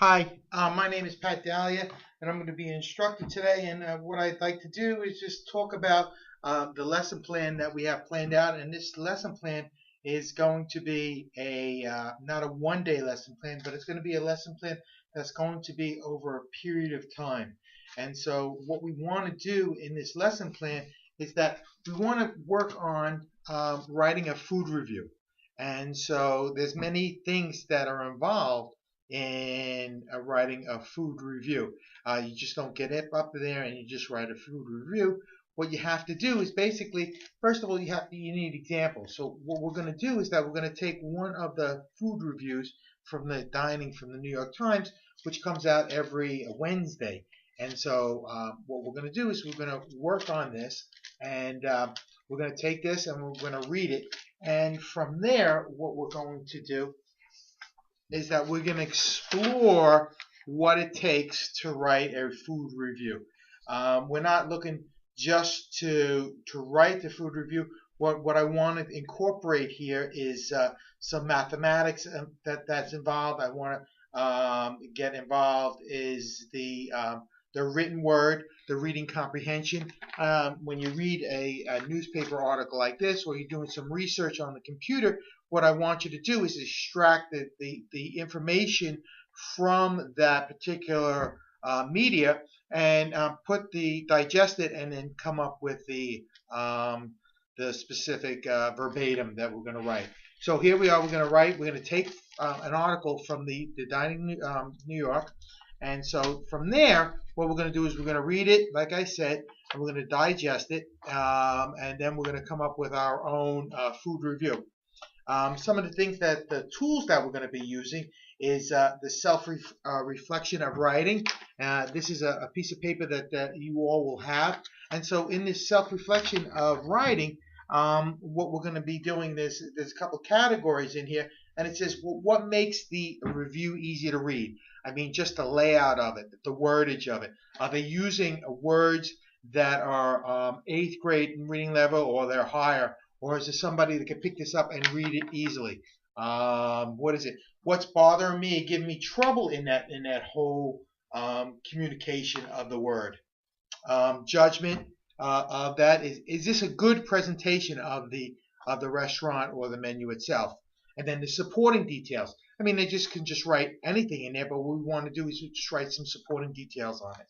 Hi, my name is Dalia, and I'm going to be an instructor today. And what I'd like to do is just talk about the lesson plan that we have planned out. And this lesson plan is going to be a not a one-day lesson plan, but it's going to be a lesson plan that's going to be over a period of time. And so, what we want to do in this lesson plan is that we want to work on writing a food review. And so, there's many things that are involved in writing a food review. You just don't get up there and you just write a food review. What you have to do is basically, first of all, you need examples. So what we're going to do is that we're going to take one of the food reviews from the Dining from the New York Times, which comes out every Wednesday. And so what we're going to do is we're going to work on this, and we're going to take this and we're going to read it. And from there, what we're going to do is that we're going to explore what it takes to write a food review. We're not looking just to write the food review. What I want to incorporate here is some mathematics that's involved. I want to get involved is the written word, the reading comprehension. When you read a newspaper article like this, or you're doing some research on the computer, what I want you to do is extract the information from that particular media and digest it, and then come up with the specific verbatim that we're going to write. So here we are. We're going to take an article from the Dining New York. And so from there, what we're going to do is we're going to read it, like I said, and we're going to digest it, and then we're going to come up with our own food review. Some of the things the tools that we're going to be using is the self-reflection of writing. This is a piece of paper that you all will have. And so in this self-reflection of writing, what we're going to be doing, there's a couple categories in here, and it says, well, what makes the review easy to read? I mean, just the layout of it, the wordage of it. Are they using words that are 8th grade reading level, or they're higher? Or is there somebody that can pick this up and read it easily? What is it? What's bothering me, giving me trouble in that whole communication of the word? Judgment of that is this a good presentation of the restaurant or the menu itself? And then the supporting details. I mean, they can just write anything in there, but what we want to do is just write some supporting details on it.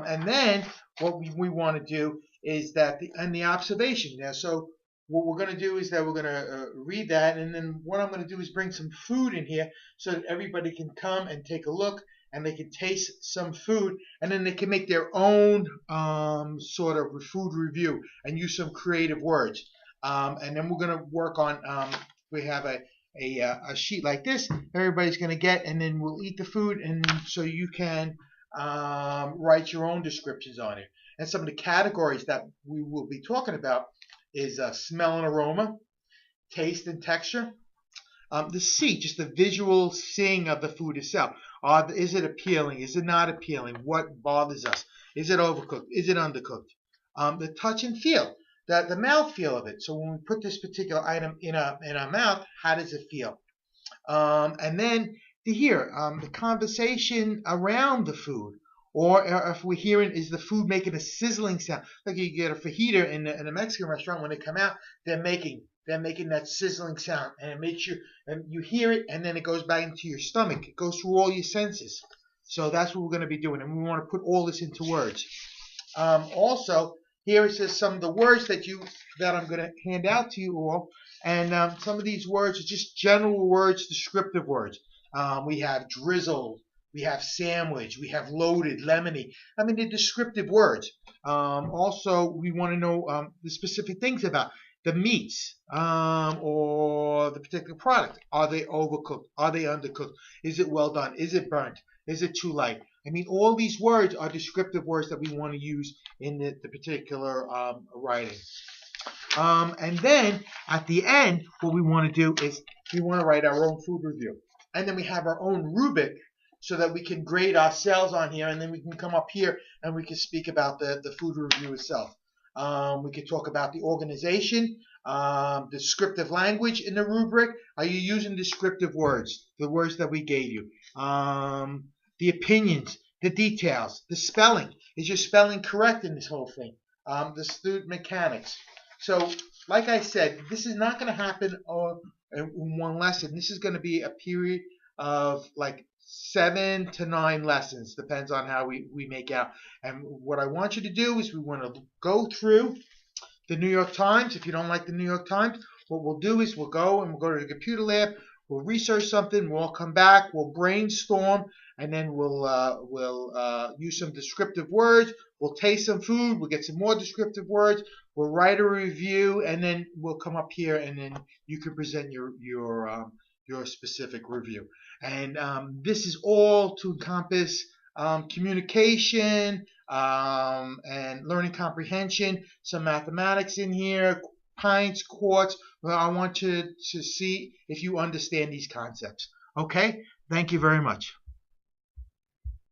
And then what we want to do is that the observation. Now, so what we're going to do is that we're going to read that, and then what I'm going to do is bring some food in here so that everybody can come and take a look, and they can taste some food, and then they can make their own sort of food review and use some creative words. And then we're going to work on. We have a sheet like this. Everybody's going to get, and then we'll eat the food, and so you can write your own descriptions on it. And some of the categories that we will be talking about is smell and aroma, taste and texture, just the visual seeing of the food itself. Is it appealing? Is it not appealing? What bothers us? Is it overcooked? Is it undercooked? The touch and feel, the mouth feel of it. So when we put this particular item in our mouth, how does it feel? And then to hear the conversation around the food. Or if we're hearing, is the food making a sizzling sound? Like you get a fajita in a Mexican restaurant, when they come out, they're making that sizzling sound, and it makes and you hear it, and then it goes back into your stomach. It goes through all your senses. So that's what we're going to be doing, and we want to put all this into words. Also, here it says some of the words that I'm going to hand out to you all, and some of these words are just general words, descriptive words. We have drizzled. We have sandwich, we have loaded, lemony. I mean, they're descriptive words. Also, we want to know the specific things about the meats or the particular product. Are they overcooked? Are they undercooked? Is it well done? Is it burnt? Is it too light? I mean, all these words are descriptive words that we want to use in the particular writing. And then, at the end, what we want to do is we want to write our own food review. And then we have our own rubric, so that we can grade ourselves on here, and then we can come up here and we can speak about the food review itself. We could talk about the organization, Descriptive language in the rubric. Are you using descriptive words, the words that we gave you? The opinions, the details, the spelling. Is your spelling correct in this whole thing? The student mechanics. So, like I said, this is not going to happen in one lesson. This is going to be a period of like 7 to 9 lessons, depends on how we make out. And what I want you to do is we want to go through the New York Times. If you don't like the New York Times, what we'll do is we'll go to the computer lab, we'll research something, we'll come back, we'll brainstorm, and then we'll use some descriptive words, we'll taste some food, we'll get some more descriptive words, we'll write a review, and then we'll come up here and then you can present your specific review. And this is all to encompass communication and learning comprehension, some mathematics in here, pints, quarts. Well, I want you to see if you understand these concepts. Okay? Thank you very much.